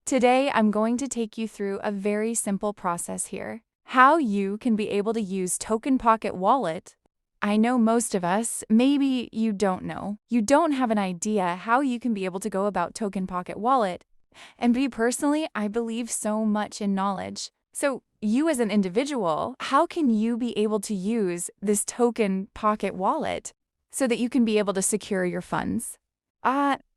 Today, I'm going to take you through a very simple process here. How you can be able to use Token Pocket Wallet. I know most of us, maybe you don't know. You don't have an idea how you can be able to go about Token Pocket Wallet. And me personally, I believe so much in knowledge. So you as an individual, how can you be able to use this Token Pocket Wallet so that you can be able to secure your funds?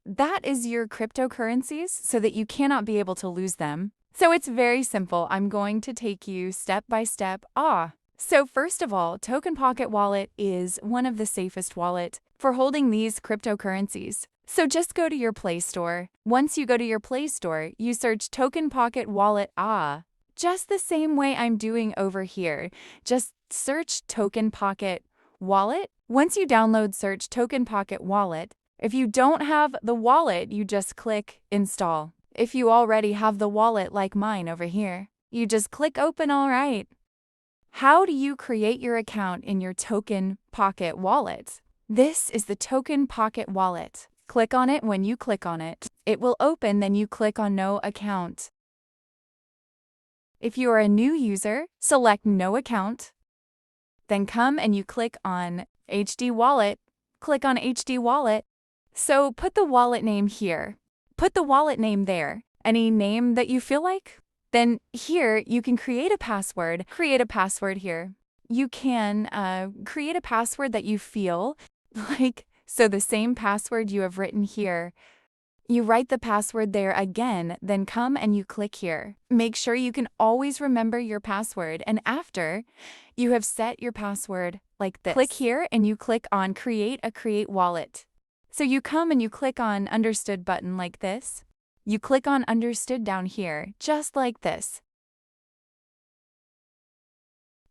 That is your cryptocurrencies so that you cannot be able to lose them. So it's very simple. I'm going to take you step by step. So first of all, Token Pocket Wallet is one of the safest wallet for holding these cryptocurrencies. So just go to your Play Store. Once you go to your Play Store, you search Token Pocket Wallet. Just the same way I'm doing over here. Just search Token Pocket Wallet. Once you download search Token Pocket Wallet, if you don't have the wallet, you just click Install. If you already have the wallet like mine over here, you just click Open. All right. How do you create your account in your Token Pocket Wallet? This is the Token Pocket Wallet. Click on it. When you click on it, it will open. Then you click on No Account. If you are a new user, select No Account. Then come and you click on HD Wallet. Click on HD Wallet. So put the wallet name here. Put the wallet name there. Any name that you feel like. Then here you can create a password. Create a password here. You can create a password that you feel like. So the same password you have written here. You write the password there again, then come and you click here. Make sure you can always remember your password, and after you have set your password like this, click here and you click on Create Wallet. So you come and you click on Understood button like this. You click on Understood down here, just like this.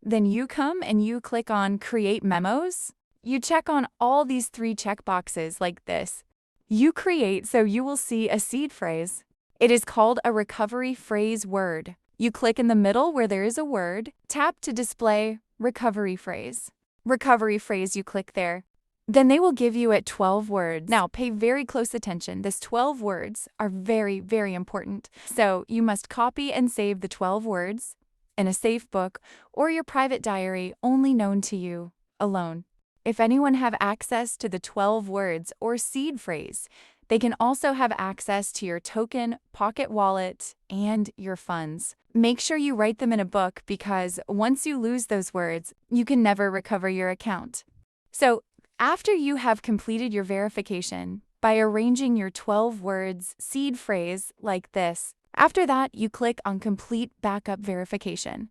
Then you come and you click on Create Memos. You check on all these 3 checkboxes like this. You create, so you will see a seed phrase. It is called a recovery phrase word. You click in the middle where there is a word, tap to display recovery phrase. Recovery phrase, you click there. Then they will give you it 12 words. Now pay very close attention. This 12 words are very, very important. So you must copy and save the 12 words in a safe book or your private diary only known to you alone. If anyone have access to the 12 words or seed phrase, they can also have access to your Token Pocket Wallet and your funds. Make sure you write them in a book because once you lose those words, you can never recover your account. So after you have completed your verification by arranging your 12 words seed phrase like this, after that, you click on Complete Backup Verification.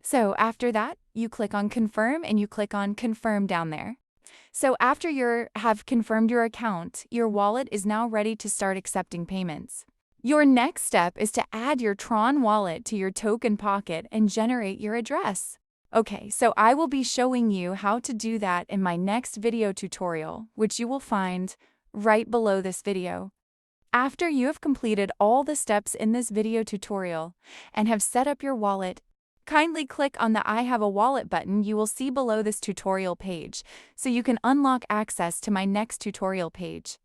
So after that, you click on Confirm and you click on Confirm down there. So after you have confirmed your account, your wallet is now ready to start accepting payments. Your next step is to add your Tron wallet to your Token Pocket and generate your address. Okay, so I will be showing you how to do that in my next video tutorial, which you will find right below this video. After you have completed all the steps in this video tutorial and have set up your wallet, kindly click on the I have a wallet button you will see below this tutorial page so you can unlock access to my next tutorial page.